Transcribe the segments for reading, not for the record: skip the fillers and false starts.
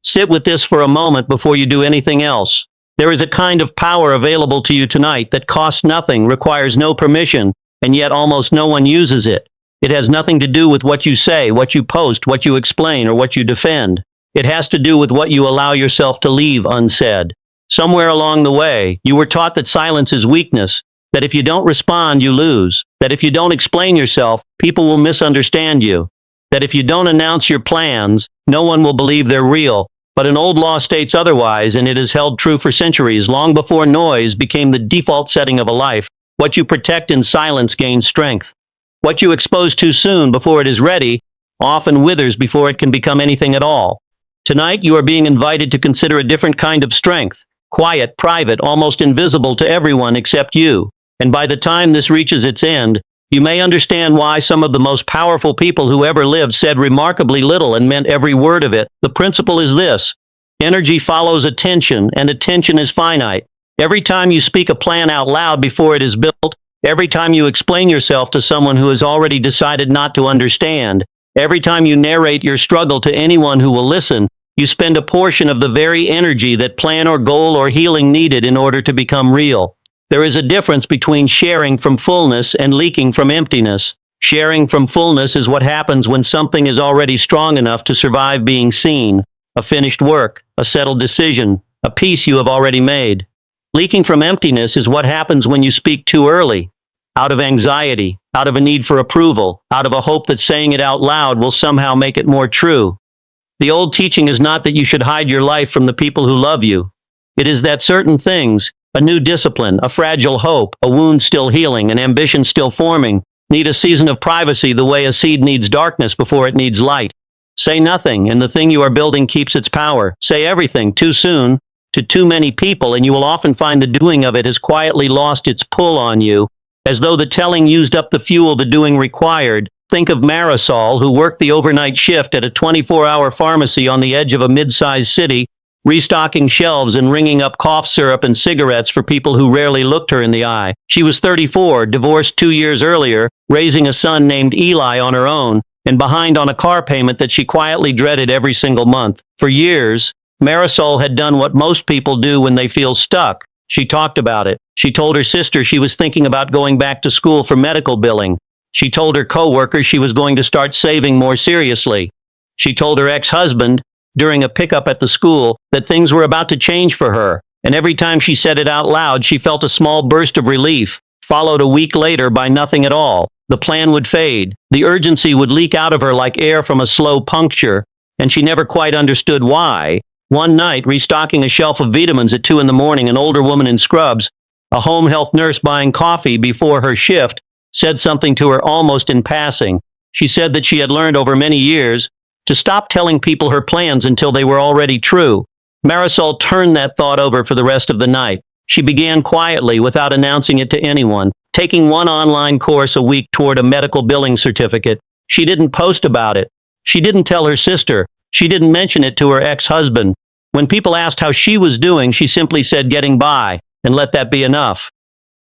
Sit with this for a moment before you do anything else. There is a kind of power available to you tonight that costs nothing, requires no permission, and yet almost no one uses it. It has nothing to do with what you say, what you post, what you explain, or what you defend. It has to do with what you allow yourself to leave unsaid. Somewhere along the way, you were taught that silence is weakness, that if you don't respond, you lose, that if you don't explain yourself, people will misunderstand you, that if you don't announce your plans, no one will believe they're real. But an old law states otherwise, and it has held true for centuries, long before noise became the default setting of a life. What you protect in silence gains strength. What you expose too soon before it is ready often withers before it can become anything at all. Tonight you are being invited to consider a different kind of strength, quiet, private, almost invisible to everyone except you. And by the time this reaches its end, you may understand why some of the most powerful people who ever lived said remarkably little and meant every word of it. The principle is this: energy follows attention, and attention is finite. Every time you speak a plan out loud before it is built, every time you explain yourself to someone who has already decided not to understand, every time you narrate your struggle to anyone who will listen, you spend a portion of the very energy that plan or goal or healing needed in order to become real. There is a difference between sharing from fullness and leaking from emptiness. Sharing from fullness is what happens when something is already strong enough to survive being seen, a finished work, a settled decision, a peace you have already made. Leaking from emptiness is what happens when you speak too early, out of anxiety, out of a need for approval, out of a hope that saying it out loud will somehow make it more true. The old teaching is not that you should hide your life from the people who love you. It is that certain things, a new discipline, a fragile hope, a wound still healing, an ambition still forming, need a season of privacy the way a seed needs darkness before it needs light. Say nothing, and the thing you are building keeps its power. Say everything too soon, to too many people, and you will often find the doing of it has quietly lost its pull on you, as though the telling used up the fuel the doing required. Think of Marisol, who worked the overnight shift at a 24-hour pharmacy on the edge of a mid-sized city, restocking shelves and ringing up cough syrup and cigarettes for people who rarely looked her in the eye. She was 34, divorced 2 years earlier, raising a son named Eli on her own, and behind on a car payment that she quietly dreaded every single month. For years, Marisol had done what most people do when they feel stuck. She talked about it. She told her sister she was thinking about going back to school for medical billing. She told her coworkers she was going to start saving more seriously. She told her ex-husband, during a pickup at the school, that things were about to change for her, and every time she said it out loud, she felt a small burst of relief, followed a week later by nothing at all. The plan would fade. The urgency would leak out of her like air from a slow puncture, and she never quite understood why. One night, restocking a shelf of vitamins at 2 a.m, an older woman in scrubs, a home health nurse buying coffee before her shift, said something to her almost in passing. She said that she had learned over many years to stop telling people her plans until they were already true. Marisol turned that thought over for the rest of the night. She began quietly, without announcing it to anyone, taking one online course a week toward a medical billing certificate. She didn't post about it. She didn't tell her sister. She didn't mention it to her ex-husband. When people asked how she was doing, she simply said getting by, and let that be enough.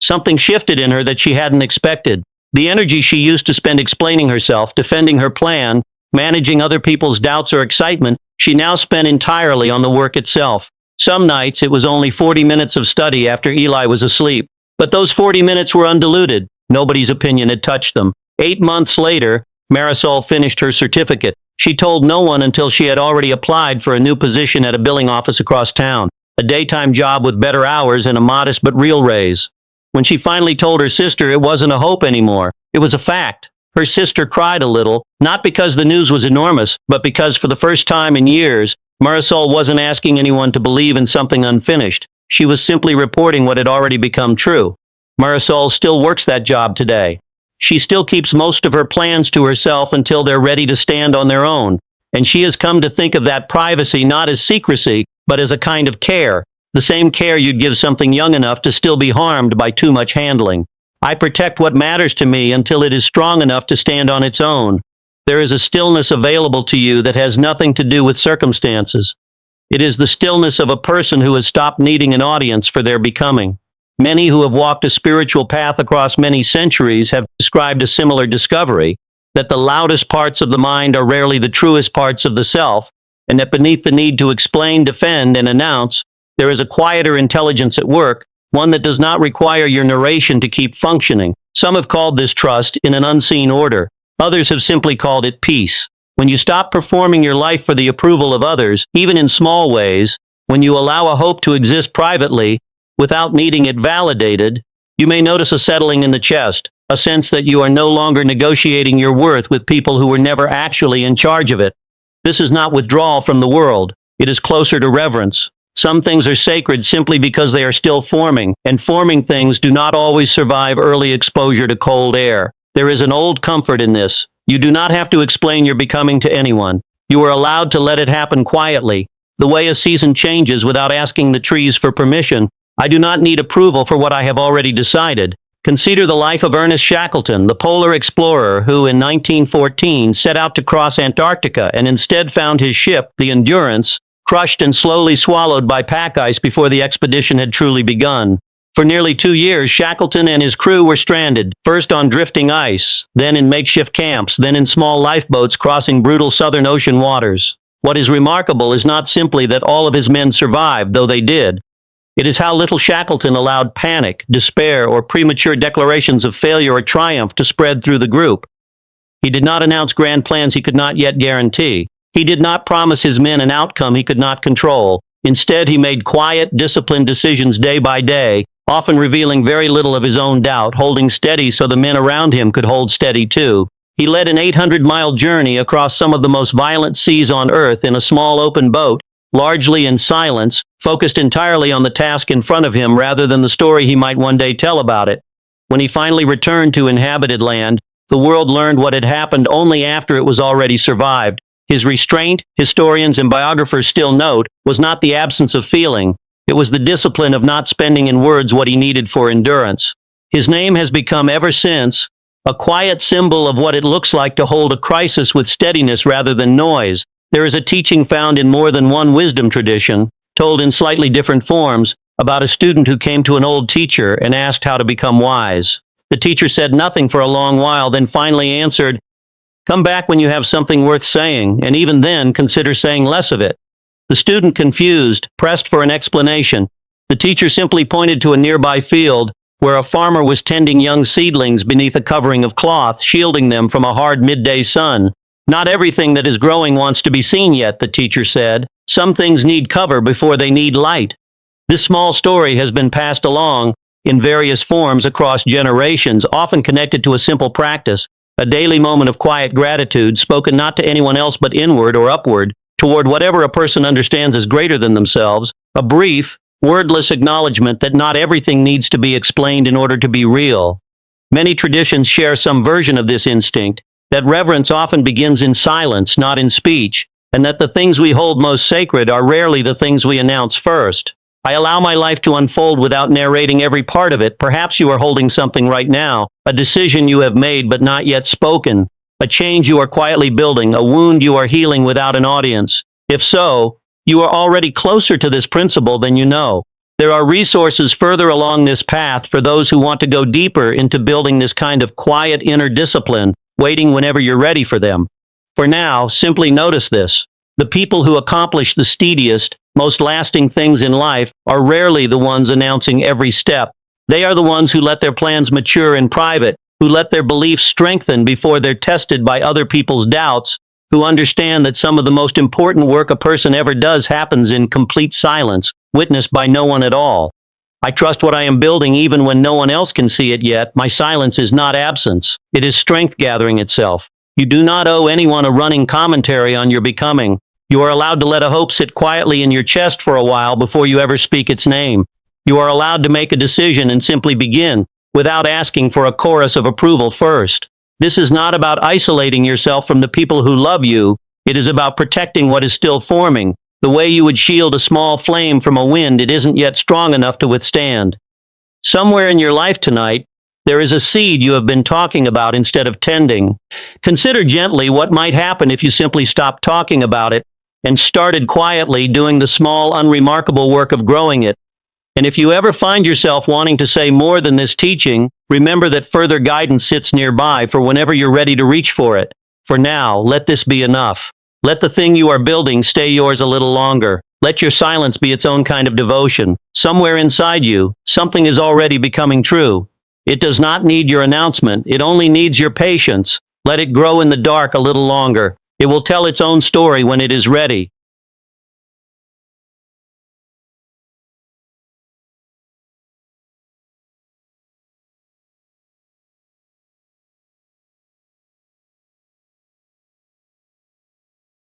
Something shifted in her that she hadn't expected. The energy she used to spend explaining herself, defending her plan, managing other people's doubts or excitement, she now spent entirely on the work itself. Some nights it was only 40 minutes of study after Eli was asleep. But those 40 minutes were undiluted. Nobody's opinion had touched them. 8 months later, Marisol finished her certificate. She told no one until she had already applied for a new position at a billing office across town, a daytime job with better hours and a modest but real raise. When she finally told her sister, it wasn't a hope anymore. It was a fact. Her sister cried a little, not because the news was enormous, but because for the first time in years, Marisol wasn't asking anyone to believe in something unfinished. She was simply reporting what had already become true. Marisol still works that job today. She still keeps most of her plans to herself until they're ready to stand on their own. And she has come to think of that privacy not as secrecy, but as a kind of care. The same care you'd give something young enough to still be harmed by too much handling. I protect what matters to me until it is strong enough to stand on its own. There is a stillness available to you that has nothing to do with circumstances. It is the stillness of a person who has stopped needing an audience for their becoming. Many who have walked a spiritual path across many centuries have described a similar discovery, that the loudest parts of the mind are rarely the truest parts of the self, and that beneath the need to explain, defend, and announce, there is a quieter intelligence at work, one that does not require your narration to keep functioning. Some have called this trust in an unseen order. Others have simply called it peace. When you stop performing your life for the approval of others, even in small ways, when you allow a hope to exist privately, without needing it validated, you may notice a settling in the chest, a sense that you are no longer negotiating your worth with people who were never actually in charge of it. This is not withdrawal from the world. It is closer to reverence. Some things are sacred simply because they are still forming, and forming things do not always survive early exposure to cold air. There is an old comfort in this. You do not have to explain your becoming to anyone. You are allowed to let it happen quietly, the way a season changes without asking the trees for permission. I do not need approval for what I have already decided. Consider the life of Ernest Shackleton, the polar explorer who in 1914 set out to cross Antarctica and instead found his ship, the Endurance, crushed and slowly swallowed by pack ice before the expedition had truly begun. For nearly 2 years, Shackleton and his crew were stranded, first on drifting ice, then in makeshift camps, then in small lifeboats crossing brutal Southern Ocean waters. What is remarkable is not simply that all of his men survived, though they did. It is how little Shackleton allowed panic, despair, or premature declarations of failure or triumph to spread through the group. He did not announce grand plans he could not yet guarantee. He did not promise his men an outcome he could not control. Instead, he made quiet, disciplined decisions day by day, often revealing very little of his own doubt, holding steady so the men around him could hold steady too. He led an 800-mile journey across some of the most violent seas on Earth in a small open boat, largely in silence, focused entirely on the task in front of him rather than the story he might one day tell about it. When he finally returned to inhabited land, the world learned what had happened only after it was already survived. His restraint, historians and biographers still note, was not the absence of feeling. It was the discipline of not spending in words what he needed for endurance. His name has become ever since a quiet symbol of what it looks like to hold a crisis with steadiness rather than noise. There is a teaching found in more than one wisdom tradition, told in slightly different forms, about a student who came to an old teacher and asked how to become wise. The teacher said nothing for a long while, then finally answered, "Come back when you have something worth saying, and even then consider saying less of it." The student, confused, pressed for an explanation. The teacher simply pointed to a nearby field where a farmer was tending young seedlings beneath a covering of cloth, shielding them from a hard midday sun. "Not everything that is growing wants to be seen yet," the teacher said. "Some things need cover before they need light." This small story has been passed along in various forms across generations, often connected to a simple practice, a daily moment of quiet gratitude spoken not to anyone else but inward or upward, toward whatever a person understands as greater than themselves, a brief, wordless acknowledgement that not everything needs to be explained in order to be real. Many traditions share some version of this instinct, that reverence often begins in silence, not in speech, and that the things we hold most sacred are rarely the things we announce first. I allow my life to unfold without narrating every part of it. Perhaps you are holding something right now, a decision you have made but not yet spoken, a change you are quietly building, a wound you are healing without an audience. If so, you are already closer to this principle than you know. There are resources further along this path for those who want to go deeper into building this kind of quiet inner discipline, waiting whenever you're ready for them. For now, simply notice this. The people who accomplish the steadiest, most lasting things in life are rarely the ones announcing every step. They are the ones who let their plans mature in private, who let their beliefs strengthen before they're tested by other people's doubts, who understand that some of the most important work a person ever does happens in complete silence, witnessed by no one at all. I trust what I am building even when no one else can see it yet. My silence is not absence. It is strength gathering itself. You do not owe anyone a running commentary on your becoming. You are allowed to let a hope sit quietly in your chest for a while before you ever speak its name. You are allowed to make a decision and simply begin, without asking for a chorus of approval first. This is not about isolating yourself from the people who love you. It is about protecting what is still forming, the way you would shield a small flame from a wind it isn't yet strong enough to withstand. Somewhere in your life tonight, there is a seed you have been talking about instead of tending. Consider gently what might happen if you simply stopped talking about it and started quietly doing the small, unremarkable work of growing it. And if you ever find yourself wanting to say more than this teaching, remember that further guidance sits nearby for whenever you're ready to reach for it. For now, let this be enough. Let the thing you are building stay yours a little longer. Let your silence be its own kind of devotion. Somewhere inside you, something is already becoming true. It does not need your announcement, it only needs your patience. Let it grow in the dark a little longer. It will tell its own story when it is ready.